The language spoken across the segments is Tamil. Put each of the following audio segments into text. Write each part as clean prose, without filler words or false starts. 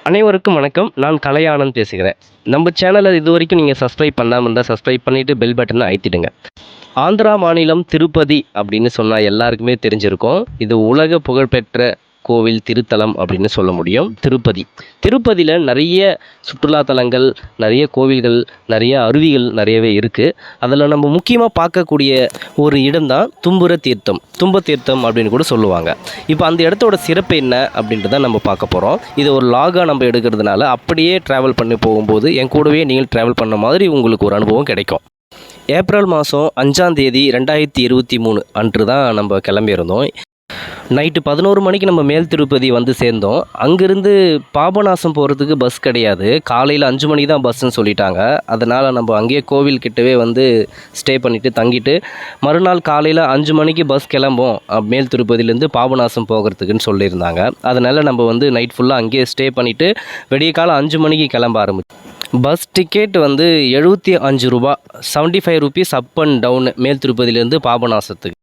அனைவருக்கும் வணக்கம். நான் கலையானந்த் பேசுகிறேன். நம்ம சேனலை இதுவரைக்கும் நீங்கள் சப்ஸ்கிரைப் பண்ணாமல் இருந்தால் சப்ஸ்கிரைப் பண்ணிவிட்டு பெல் பட்டனை அழுத்திடுங்க. ஆந்திரா மாநிலம் திருப்பதி அப்படின்னு சொன்னால் எல்லாருக்குமே தெரிஞ்சிருக்கும். இது உலக புகழ்பெற்ற கோவில் திருத்தலம் அப்படின்னு சொல்ல முடியும். திருப்பதியில் நிறைய சுற்றுலாத்தலங்கள், நிறைய கோவில்கள், நிறைய அருவிகள் நிறையவே இருக்குது. அதில் நம்ம முக்கியமாக பார்க்கக்கூடிய ஒரு இடம்தான் தும்ப தீர்த்தம் அப்படின்னு கூட சொல்லுவாங்க. இப்போ அந்த இடத்தோட சிறப்பு என்ன அப்படின்றத நம்ம பார்க்க போகிறோம். இது ஒரு லாகாக நம்ம எடுக்கிறதுனால அப்படியே ட்ராவல் பண்ணி போகும்போது என் கூடவே நீங்கள் ட்ராவல் பண்ண மாதிரி உங்களுக்கு ஒரு அனுபவம் கிடைக்கும். ஏப்ரல் மாதம் 5ஆம் தேதி 2023 அன்று தான் நம்ம கிளம்பியிருந்தோம். நைட்டு 11 மணிக்கு நம்ம மேல் திருப்பதி வந்து சேர்ந்தோம். அங்கேருந்து பாபநாசம் போகிறதுக்கு பஸ் கிடையாது. காலையில் 5 மணி தான் பஸ்ஸுன்னு சொல்லிட்டாங்க. அதனால் நம்ம அங்கேயே கோவில் கிட்டவே வந்து ஸ்டே பண்ணிவிட்டு தங்கிட்டு மறுநாள் காலையில் 5 மணிக்கு பஸ் கிளம்போம் மேல் திருப்பதியிலேருந்து பாபநாசம் போகிறதுக்குன்னு சொல்லியிருந்தாங்க. அதனால் நம்ம வந்து நைட் ஃபுல்லாக அங்கேயே ஸ்டே பண்ணிவிட்டு விடிய காலம் 5 மணிக்கு கிளம்ப ஆரம்பிச்சோம். பஸ் டிக்கெட் வந்து 75 ரூபா, 75 ருபீஸ் அப் அண்ட் டவுன் மேல் திருப்பதியிலேருந்து பாபநாசத்துக்கு.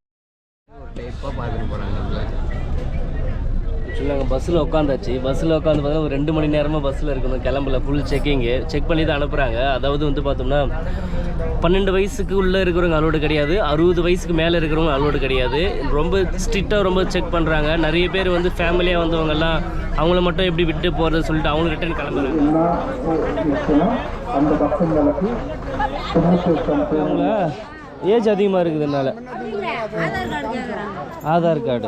நாங்கள் பஸ்ஸில் உட்காந்தாச்சு. பஸ்ஸில் உட்காந்து பார்த்தா ஒரு 2 மணி நேரமாக பஸ்ஸில் இருக்கணும். கிளம்பல ஃபுல் செக் பண்ணி தான் அனுப்புகிறாங்க. அதாவது வந்து பார்த்தோம்னா 12 வயசுக்கு உள்ளே இருக்கிறவங்க அலோடு கிடையாது, 60 வயசுக்கு மேலே இருக்கிறவங்க அலோடு கிடையாது. ரொம்ப ஸ்ட்ரிக்டாக ரொம்ப செக் பண்ணுறாங்க. நிறைய பேர் வந்து ஃபேமிலியாக வந்தவங்கெல்லாம் அவங்கள மட்டும் எப்படி விட்டு போகிறது சொல்லிட்டு அவங்க ரிட்டர்ன் கிளம்புறாங்க. அவங்க ஏஜ் அதிகமாக இருக்குதுனால ஆதார் கார்டு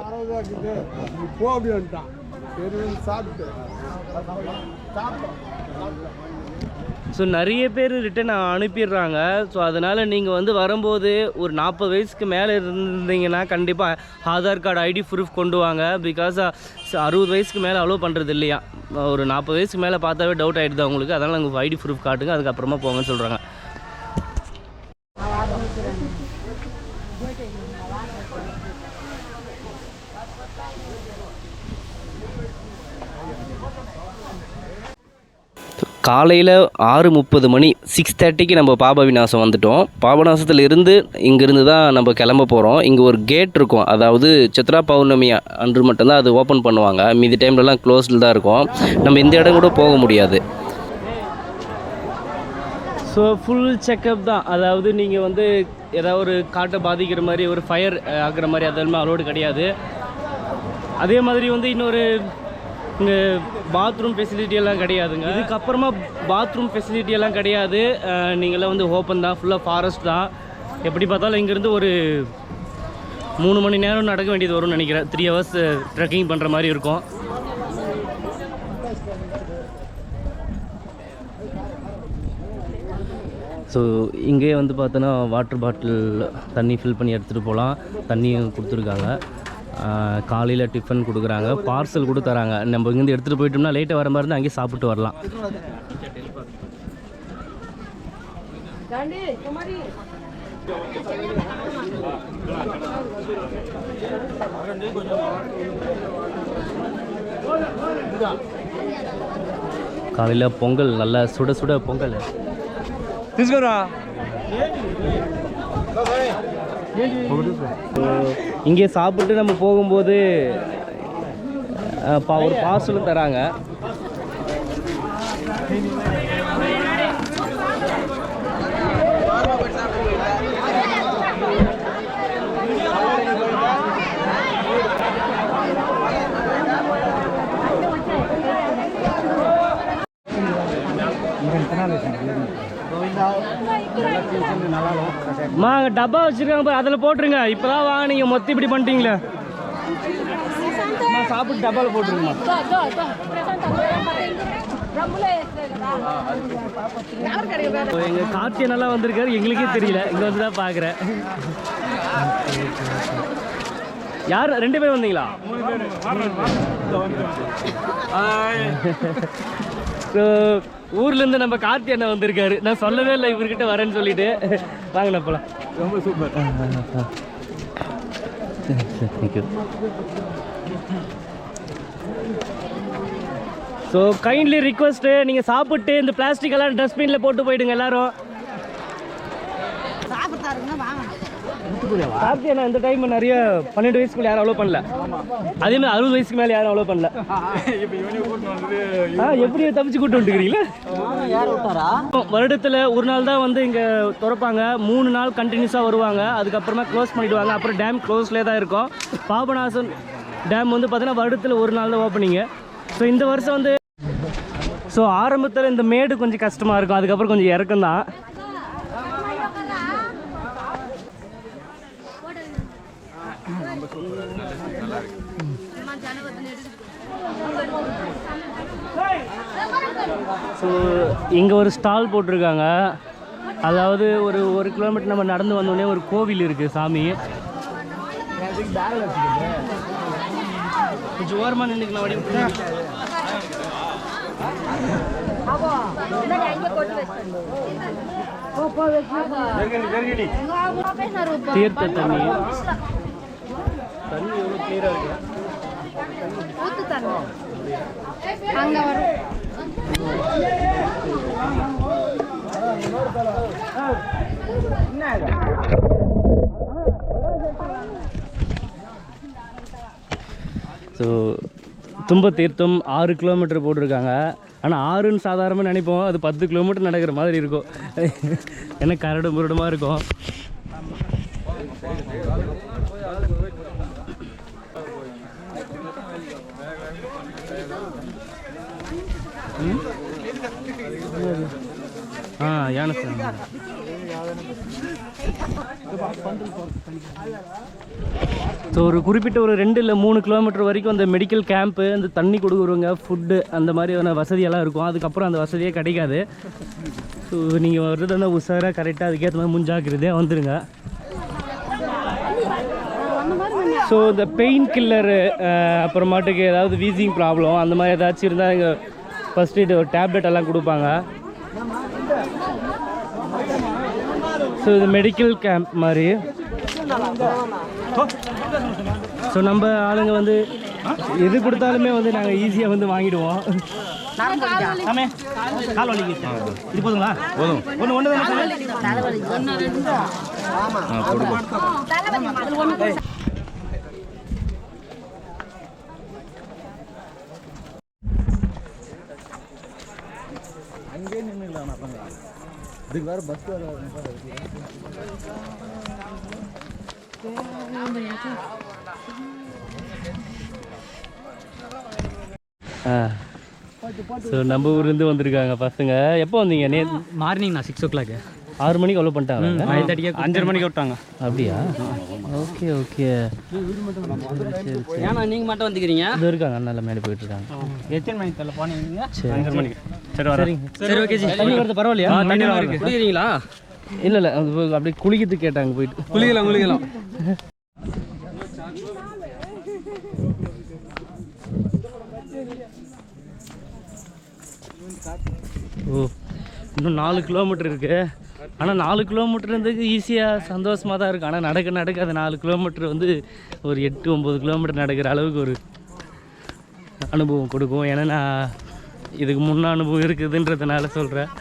ஸோ நிறைய பேர் ரிட்டன் அனுப்பிடுறாங்க. ஸோ அதனால் நீங்கள் வந்து வரும்போது ஒரு 40 வயசுக்கு மேலே இருந்தீங்கன்னா கண்டிப்பாக ஆதார் கார்டு ஐடி ப்ரூஃப் கொண்டு வாங்க. பிகாஸ் 60 வயசுக்கு மேலே அலோவ் பண்ணுறது இல்லையா. ஒரு 40 வயசுக்கு மேலே பார்த்தாவே டவுட் ஆகிடுது அவங்களுக்கு. அதனால் நாங்கள் ஐடி ப்ரூஃப் காட்டுங்க, அதுக்கப்புறமா போங்கன்னு சொல்கிறாங்க. காலையில் 6:30 மணி 6:30க்கு நம்ம பாபவிநாசம் வந்துட்டோம். பாபநாசத்தில் இங்கேருந்து தான் நம்ம கிளம்ப போகிறோம். இங்கே ஒரு கேட் இருக்கும். அதாவது சித்ரா பௌர்ணமி அன்று மட்டும்தான் அது ஓப்பன் பண்ணுவாங்க. மீதி டைம்லலாம் க்ளோஸ்டில் தான் இருக்கும். நம்ம இந்த இடம் கூட போக முடியாது. ஸோ ஃபுல் செக்கப் தான். அதாவது நீங்கள் வந்து ஏதாவது ஒரு காட்டை பாதிக்கிற மாதிரி, ஒரு ஃபயர் ஆகிற மாதிரி அதெல்லாம் அலோடு கிடையாது. அதே மாதிரி வந்து இன்னொரு இங்கே பாத்ரூம் ஃபெசிலிட்டியெல்லாம் கிடையாதுங்க. இதுக்கப்புறமா பாத்ரூம் ஃபெசிலிட்டியெல்லாம் கிடையாது. நீங்களாம் வந்து ஓப்பன் தான், ஃபுல்லாக ஃபாரஸ்ட் தான். எப்படி பார்த்தாலும் இங்கேருந்து ஒரு 3 மணி நேரம் நடக்க வேண்டியது வரும்னு நினைக்கிறேன். 3 ஹவர்ஸ் ட்ரெக்கிங் பண்ணுற மாதிரி இருக்கும். ஸோ இங்கே வந்து பார்த்தோன்னா வாட்டர் பாட்டில் தண்ணி ஃபில் பண்ணி எடுத்துகிட்டு போகலாம். தண்ணியும் கொடுத்துருக்காங்க. காலையில் டிஃபன் கொடுக்குறாங்க, பார்சல் கூட தராங்க. நம்ம இங்கேருந்து எடுத்துகிட்டு போயிட்டோம்னா லேட்டாக வர மாதிரி இருந்தால் அங்கேயே சாப்பிட்டு வரலாம். காலையில் பொங்கல், நல்லா சுட சுட பொங்கல் இங்கே சாப்பிட்டு நம்ம போகும்போது ஒரு பார்சலும் தராங்க. அங்கே டப்பா வச்சுருக்காங்க, அதில் போட்டுருங்க. இப்போ தான் வாங்க, நீங்கள் மொத்தம் இப்படி பண்ணிட்டீங்களே. சாப்பிட்டு டப்பாவில் போட்டுருங்கம்மா. எங்கள் கார்த்தியை நல்லா வந்திருக்காரு, எங்களுக்கே தெரியல. இங்கே வந்து தான் பார்க்குறேன். யார் 2 பேர் வந்தீங்களா? ஸோ ஊர்லேருந்து நம்ம கார்த்தி அண்ணா வந்திருக்காரு. நான் சொல்லவே இல்லை இவர்கிட்ட வரேன்னு சொல்லிட்டு. வாங்கண்ணா போகலாம். ரொம்ப super. Thank you. So kindly request, நீங்கள் சாப்பிட்டு இந்த பிளாஸ்டிக் எல்லாம் டஸ்ட்பினில் போட்டு போயிடுங்க எல்லாரும். சாப்பிட்டு இந்த டைம் நிறைய 12 வயசுக்குள்ள யாரும் அவ்வளோ பண்ணல, அதே மாதிரி 60 வயசுக்கு மேலே யாரும் அவ்வளோ பண்ணல. எப்படி தப்பிச்சு கூட்டு வந்துக்கிறீங்களா? வருடத்தில் ஒரு நாள் தான் வந்து இங்கே திறப்பாங்க, 3 நாள் கண்டினியூஸாக வருவாங்க, அதுக்கப்புறமா க்ளோஸ் பண்ணிவிடுவாங்க. அப்புறம் டேம் க்ளோஸ்லேயே தான் இருக்கும். பாபநாசம் டேம் வந்து பார்த்தீங்கன்னா வருடத்தில் ஒரு நாள் தான் ஓப்பனிங்கு. ஸோ இந்த வருஷம் வந்து ஸோ ஆரம்பத்தில் இந்த மேடு கொஞ்சம் கஷ்டமாக இருக்கும், அதுக்கப்புறம் கொஞ்சம் இறக்கம் தான். ஸோ இங்கே ஒரு ஸ்டால் போட்டிருக்காங்க, அதாவது ஒரு 1 கிலோமீட்டர் நம்ம நடந்து வந்தோடனே ஒரு கோவில் இருக்குது சாமி. கொஞ்சம் ஓரமாக நின்றுக்கலாம் வடி. தீர்த்த தண்ணி தண்ணி எவ்வளோ கிளியராக இருக்கு. ஸோ தும்ப தீர்த்தம் 6 கிலோமீட்டர் போட்டிருக்காங்க. ஆனால் 6ன்னு சாதாரணமாக நினைப்போம், அது 10 கிலோமீட்டர் நடக்கிற மாதிரி இருக்கும். ஏன்னா கரடு முரடுமாக இருக்கும். யானை சார். ஸோ ஒரு குறிப்பிட்ட ஒரு 2 இல்லை 3 கிலோமீட்டர் வரைக்கும் அந்த மெடிக்கல் கேம்ப்பு, அந்த தண்ணி கொடுக்குறவங்க, ஃபுட்டு, அந்த மாதிரியான வசதியெல்லாம் இருக்கும். அதுக்கப்புறம் அந்த வசதியே கிடைக்காது. ஸோ நீங்கள் வர்றது வந்து உஷாராக கரெக்டாக அதுக்கேற்ற மாதிரி முன்ஜாக்கிரதையாக வந்துடுங்க. ஸோ இந்த பெயின் கில்லரு, அப்புறமாட்டுக்கு ஏதாவது வீசிங் ப்ராப்ளம் அந்த மாதிரி ஏதாச்சும் இருந்தால் இங்கே ஃபஸ்ட் எய்ட் ஒரு டேப்லெட் எல்லாம் கொடுப்பாங்க. ஸோ இது மெடிக்கல் கேம்ப் மாதிரி. ஸோ நம்ம ஆளுங்க வந்து எது கொடுத்தாலுமே வந்து நாங்கள் ஈஸியாக வந்து வாங்கிடுவோம். கால் வலிக்கு இது போதுங்களா? போதும். ஒன்று அங்கே நின்றுலாம் இதுக்கு வேறு பஸ் வேறு. ஸோ நம்ம ஊர்லேருந்து வந்திருக்காங்க பசங்க. எப்போ வந்தீங்க? மார்னிங் நான் 6 o'clock. 6 மணிக்கு அவ்வளோ பண்ணிட்டாங்க. 9:30 5:30 மணிக்கு விட்டாங்க. அப்படியா? Okay okay. ஏன்னா நீங்கள் மட்டும் வந்துக்கிறீங்க? இது இருக்காங்க, நல்ல மேலே போயிட்டு இருக்காங்க. எத்தனை மணிக்கு தள்ள போனீங்க? 5:30 மணிக்கு. சரி வரேன். சரி ஓகே ஜி. தண்ணி வருது பரவாயில்லையா? தண்ணி இருக்கு. குளிக்கிறீங்களா? இல்லை அப்படி குளிக்கிறதுக்கு கேட்டாங்க, போயிட்டு குளிக்கலாம். ஓ, இன்னும் 4 கிலோமீட்டர் இருக்குது. ஆனால் 4 கிலோமீட்டர் இருந்ததுக்கு ஈஸியாக சந்தோஷமாக தான் இருக்குது. ஆனால் நடக்க அது 4 கிலோமீட்டர் வந்து ஒரு 8-9 கிலோமீட்டர் நடக்கிற அளவுக்கு ஒரு அனுபவம் கொடுக்கும். ஏன்னா நான் இதுக்கு முன்ன அனுபவம் இருக்குதுன்றதுனால சொல்கிறேன்.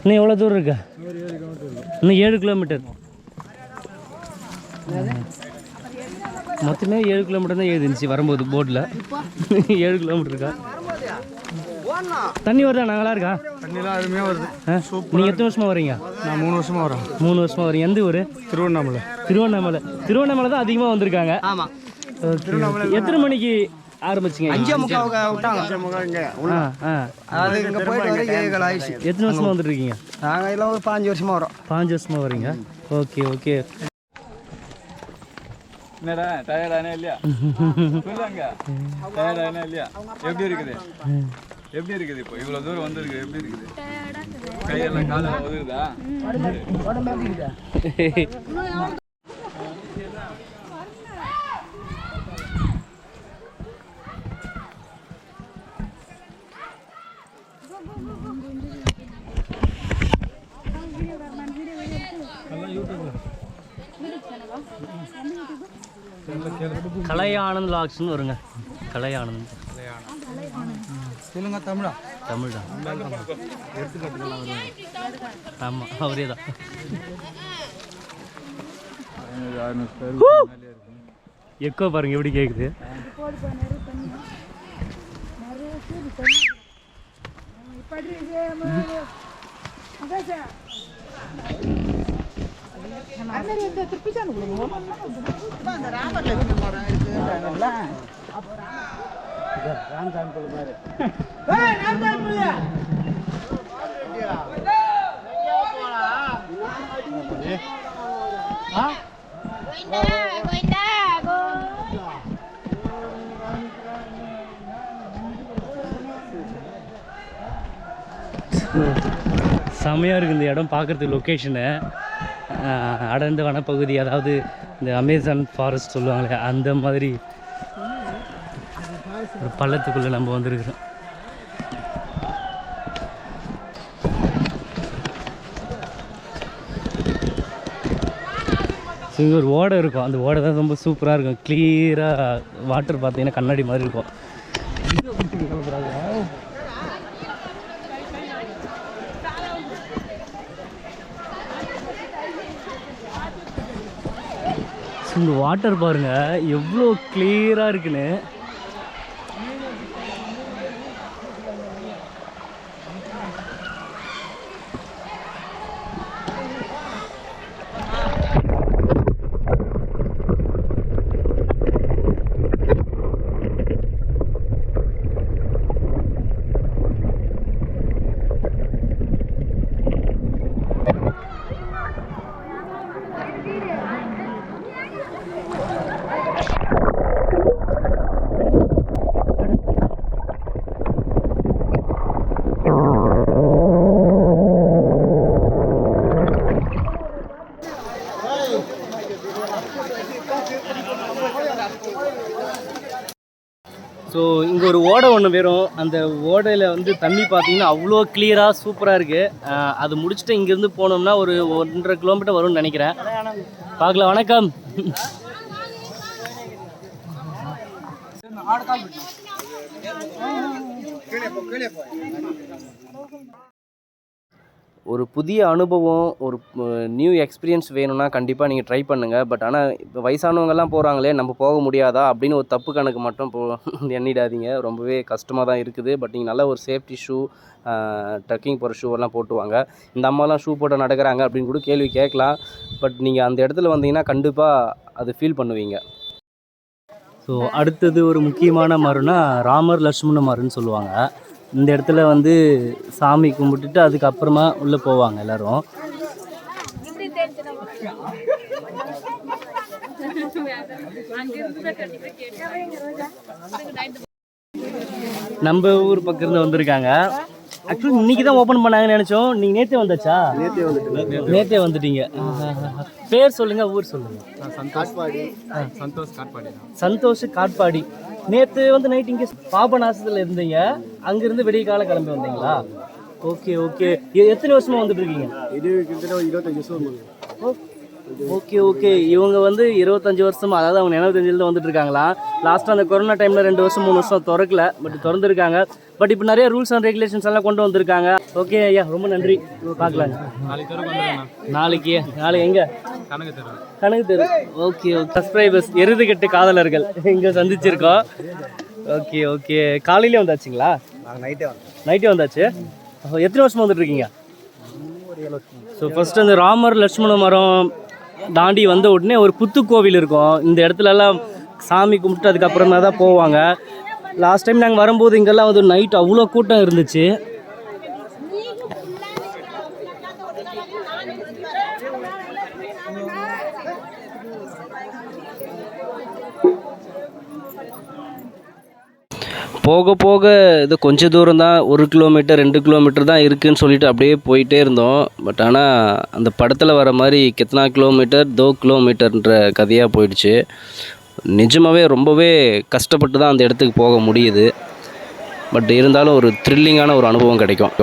இன்னும் எவ்வளோ தூரம் இருக்கா? இன்னும் 7 கிலோமீட்டர். மொத்தமே 7 கிலோமீட்டர் தான் எழுதிருந்துச்சு வரும்போது போர்டில். 7 கிலோமீட்டர் இருக்கா? தண்ணி வருதா? நாங்களா இருக்கா? தண்ணிலாம் அருமையாக வருது. நீங்கள் எத்தனை வருஷமாக வரீங்க? நான் 3 வருஷமாக வரேன். 3 வருஷமாக வரீங்க. எந்த ஊர்? திருவண்ணாமலை. திருவண்ணாமலை தான் அதிகமாக வந்திருக்காங்க. ஆமாம். எத்தனை மணிக்கு ஆரம்பிச்சிங்க? 5:45 விட்டாங்க. அது இங்கே போயிட்டு வர 7 ஆயிடுச்சு. எத்தனை வருஷமாக வந்துட்டு இருக்கீங்க? நாங்கள் எல்லாம் ஒரு 5 வருஷமாக வரோம். 5 வருஷமாக வரீங்க. ஓகே. என்னடா டயர்டானே இல்லையா? சொல்லுங்க, டயர்டானே இல்லையா? எப்படி இருக்குது இப்போ இவ்வளோ தூரம் வந்திருக்கு? எப்படி இருக்குது? கையெல்லாம் காலெல்லாம் உதவுதா? கலையானந்த் லாக்ஸ்னு வருங்க. கலையானந்த் சொல்லுங்க. தமிழா? தமிழ் தான். ஆமாம், அவரே தான். எக்கோ பாருங்க எப்படி கேட்குது. செமையாக இருக்குது இந்த இடம் பார்க்குறதுக்கு. லொக்கேஷனு அடர்ந்த வனப்பகுதி, அதாவது இந்த அமேசான் ஃபாரஸ்ட் சொல்லுவாங்களே அந்த மாதிரி ஒரு பள்ளத்துக்குள்ளே நம்ம வந்துருக்குறோம். ஸோ இங்கே ஒரு ஓடை இருக்கும். அந்த ஓடை தான் ரொம்ப சூப்பராக இருக்கும். கிளியராக வாட்டர் பார்த்தீங்கன்னா கண்ணாடி மாதிரி இருக்கும். இந்த வாட்டர் பாருங்கள் எவ்வளோ கிளியராக இருக்குன்னு. ஸோ இங்கே ஒரு ஓடை ஒன்று வரும். அந்த ஓடையில் வந்து தண்ணி பார்த்தீங்கன்னா அவ்வளோ கிளியராக சூப்பராக இருக்குது. அது முடிச்சுட்டு இங்கேருந்து போனோம்னா ஒரு 1.5 கிலோமீட்டர் வரும்னு நினைக்கிறேன். பார்க்கலாம். வணக்கம். ஒரு புதிய அனுபவம், ஒரு நியூ எக்ஸ்பீரியன்ஸ் வேணும்னா கண்டிப்பாக நீங்கள் ட்ரை பண்ணுங்கள். பட் ஆனால் இப்போ வயசானவங்கெல்லாம் போகிறாங்களே, நம்ம போக முடியாதா அப்படின்னு ஒரு தப்பு கணக்கு மட்டும் எண்ணிடாதீங்க. ரொம்பவே கஷ்டமாக தான் இருக்குது. பட் நீங்கள் நல்ல ஒரு சேஃப்டி ஷூ, ட்ரெக்கிங் போகிற ஷூவெல்லாம் போட்டு வாங்க. இந்த அம்மாலாம் ஷூ போட்டு நடக்கிறாங்க அப்படின்னு கூட கேள்வி கேட்கலாம். பட் நீங்கள் அந்த இடத்துல வந்தீங்கன்னா கண்டிப்பாக அது ஃபீல் பண்ணுவீங்க. ஸோ அடுத்தது ஒரு முக்கியமான மரம்னா ராமர் லட்சுமண மரம்னு சொல்லுவாங்க. இந்த இடத்துல வந்து சாமி கும்பிட்டுட்டு அதுக்கப்புறமா உள்ளே போவாங்க எல்லோரும். நம்ம ஊர் பக்கம் இருந்து வந்திருக்காங்க. ஆக்சுவலி இன்னைக்கு தான் ஓப்பன் பண்ணாங்கன்னு நினச்சோம். நீங்கள் நேற்றே வந்தாச்சா? நேற்றே வந்துட்டீங்க. பேர் சொல்லுங்கள், ஊர் சொல்லுங்கள். சந்தோஷ் காட்பாடி. நேற்று வந்து நைட் இங்கே பாபநாசத்தில் இருந்தீங்க, அங்கேருந்து வெடிய கால கிளம்பி வந்தீங்களா? Okay okay. எத்தனை வருஷமாக வந்துட்டு இருக்கீங்க? இது கிட்டத்தட்ட 25 வருஷம். Okay okay. இவங்க வந்து 25 வருஷமா, அதாவது அவங்க 75 வந்துட்டு இருக்காங்களா? லாஸ்ட்டாக அந்த கொரோனா டைமில் 2 வருஷம் 3 வருஷம் திறக்கல, பட் திறந்துருக்காங்க. பட் இப்போ நிறைய ரூல்ஸ் அண்ட் ரெகுலேஷன்ஸ் எல்லாம் கொண்டு வந்திருக்காங்க. ஓகே ஐயா, ரொம்ப நன்றி. பார்க்கலாங்க. நாளைக்கு எங்கே? கணக்கு தெரு. Okay okay. சப்ஸ்கிரைபர்ஸ், எருதுகட்டு காதலர்கள் இங்கே சந்திச்சிருக்கோம். Okay okay. காலையிலே வந்தாச்சுங்களா? நைட்டே வந்தாச்சு. எத்தனை வருஷமாக வந்துட்டு இருக்கீங்க? ஸோ ஃபஸ்ட்டு அந்த ராமர் லட்சுமண மரம் தாண்டி வந்த உடனே ஒரு புத்துக்கோவில் இருக்கும். இந்த இடத்துலலாம் சாமி கும்பிட்டு அதுக்கப்புறமா தான் போவாங்க. லாஸ்ட் டைம் நாங்கள் வரும்போது இங்கெல்லாம் வந்து நைட் அவ்வளோ கூட்டம் இருந்துச்சு. போக போக இது கொஞ்சம் தூரம் தான், 1 கிலோமீட்டர் 2 கிலோமீட்டர் தான் இருக்குதுன்னு சொல்லிட்டு அப்படியே போயிட்டே இருந்தோம். பட் ஆனால் அந்த படத்தில் வர மாதிரி கித்தனா கிலோமீட்டர் 2 கிலோமீட்டர்ன்ற கதையாக போயிடுச்சு. நிஜமாகவே ரொம்பவே கஷ்டப்பட்டு தான் அந்த இடத்துக்கு போக முடியுது. பட் இருந்தாலும் ஒரு த்ரில்லிங்கான ஒரு அனுபவம் கிடைக்கும்.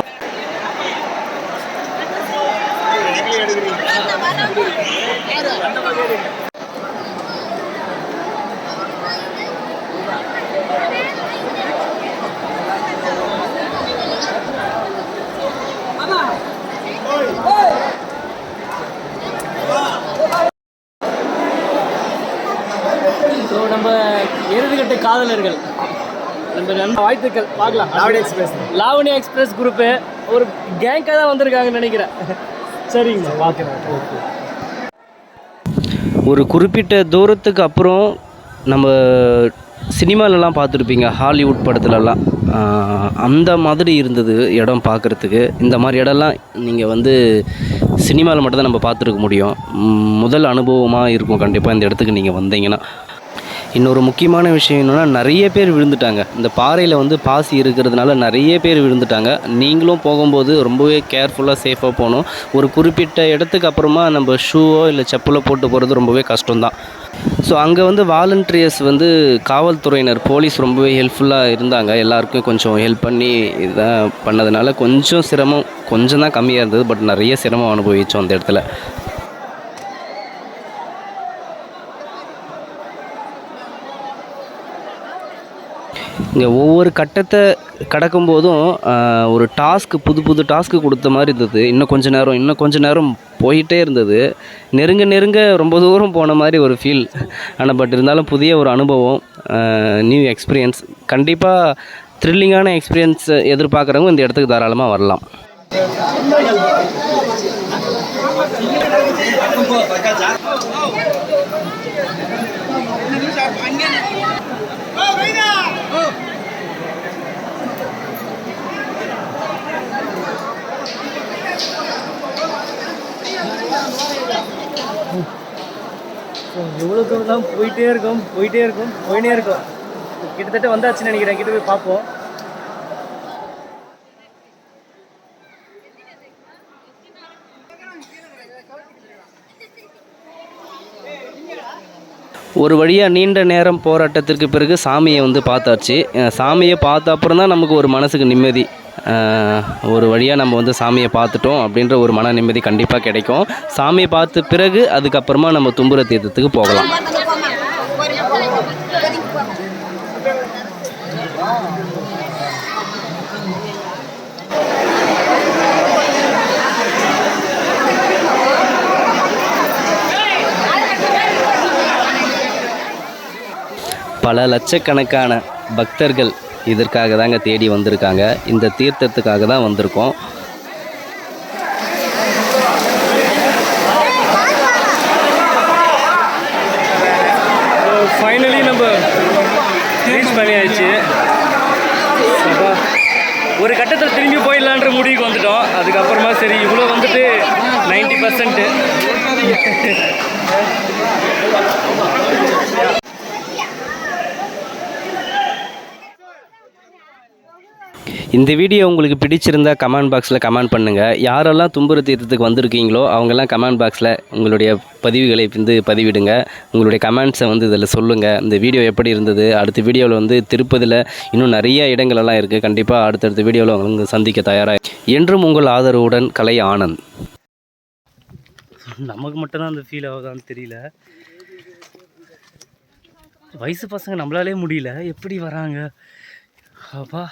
காதலர்கள் நம்ம வாழ்த்துக்கள் பார்க்கலாம். லாவணி எக்ஸ்பிரஸ் குரூப்பு ஒரு கேங்காக தான் வந்திருக்காங்கன்னு நினைக்கிறேன். சரிங்க பார்க்குறேன். ஒரு குறிப்பிட்ட தூரத்துக்கு அப்புறம் நம்ம சினிமாலெலாம் பார்த்துருப்பீங்க, ஹாலிவுட் படத்துலலாம் அந்த மாதிரி இருந்தது இடம் பார்க்குறதுக்கு. இந்த மாதிரி இடம்லாம் நீங்கள் வந்து சினிமாவில் மட்டும்தான் நம்ம பார்த்துருக்க முடியும். முதல் அனுபவமாக இருக்கும் கண்டிப்பாக இந்த இடத்துக்கு நீங்கள் வந்தீங்கன்னா. இன்னொரு முக்கியமான விஷயம் என்னென்னா, நிறைய பேர் விழுந்துட்டாங்க. இந்த பாறையில் வந்து பாசி இருக்கிறதுனால நிறைய பேர் விழுந்துட்டாங்க. நீங்களும் போகும்போது ரொம்பவே கேர்ஃபுல்லாக சேஃபாக போகணும். ஒரு குறிப்பிட்ட இடத்துக்கு அப்புறமா நம்ம ஷூவோ இல்லை செப்பலோ போட்டு போகிறது ரொம்பவே கஷ்டம்தான். ஸோ அங்கே வந்து வாலண்டியர்ஸ் வந்து காவல்துறையினர், போலீஸ் ரொம்பவே ஹெல்ப்ஃபுல்லாக இருந்தாங்க. எல்லாருக்கும் கொஞ்சம் ஹெல்ப் பண்ணி இதான் பண்ணதுனால கொஞ்சம் சிரமம் கொஞ்சம் தான் கம்மியாக இருந்தது. பட் நிறைய சிரமம் அனுபவித்தோம் அந்த இடத்துல. இங்கே ஒவ்வொரு கட்டத்தை கடக்கும்போதும் ஒரு புது டாஸ்க்கு கொடுத்த மாதிரி இருந்தது. இன்னும் கொஞ்சம் நேரம் போயிட்டே இருந்தது. நெருங்க ரொம்ப தூரம் போன மாதிரி ஒரு ஃபீல். ஆனால் பட் இருந்தாலும் புதிய ஒரு அனுபவம், நியூ எக்ஸ்பீரியன்ஸ். கண்டிப்பாக த்ரில்லிங்கான எக்ஸ்பீரியன்ஸ் எதிர்பார்க்குறவங்க இந்த இடத்துக்கு தாராளமாக வரலாம். எவ்வளோ தூரம் தான் போயிட்டே இருக்கும். கிட்டத்தட்ட வந்தாச்சுன்னு நினைக்கிறேன். கிட்ட போய் பார்ப்போம். ஒரு வழியாக நீண்ட நேரம் போராட்டத்திற்கு பிறகு சாமியை வந்து பார்த்தாச்சு. சாமியை பார்த்த அப்புறம் தான் நமக்கு ஒரு மனசுக்கு நிம்மதி. ஒரு வழியாக நம்ம வந்து சாமியை பார்த்துட்டோம் அப்படின்ற ஒரு மன நிம்மதி கண்டிப்பாக கிடைக்கும். சாமியை பார்த்த பிறகு அதுக்கப்புறமா நம்ம தும்புர தீர்த்தத்துக்கு போகலாம். பல லட்சக்கணக்கான பக்தர்கள் இதற்காக தாங்க தேடி வந்திருக்காங்க. இந்த தீர்த்தத்துக்காக தான் வந்திருக்கோம். ஃபைனலி நம்ம ரீச் பண்ணியாச்சு. ஒரு கட்டத்தில் திரும்பி போயிடலான்ற முடிவுக்கு வந்துட்டோம். அதுக்கப்புறமா சரி இவ்வளோ வந்துட்டு 90%. இந்த வீடியோ உங்களுக்கு பிடிச்சிருந்தால் கமெண்ட் பாக்ஸில் கமெண்ட் பண்ணுங்கள். யாரெல்லாம் தும்புர தீர்த்தத்துக்கு வந்திருக்கீங்களோ அவங்கெல்லாம் கமெண்ட் பாக்ஸில் உங்களுடைய பதிவுகளை வந்து பதிவிடுங்க. உங்களுடைய கமெண்ட்ஸை வந்து இதில் சொல்லுங்கள். இந்த வீடியோ எப்படி இருந்தது. அடுத்த வீடியோவில் வந்து திருப்பதியில் இன்னும் நிறைய இடங்களெல்லாம் இருக்குது. கண்டிப்பாக அடுத்தடுத்த வீடியோவில் உங்களுக்கு சந்திக்க தயாராக. என்றும் உங்கள் ஆதரவுடன் கலை ஆனந்த். நமக்கு மட்டும்தான் அந்த ஃபீல் ஆகுதான்னு தெரியல. வயசு பசங்க நம்மளாலே முடியல, எப்படி வராங்க அப்பா.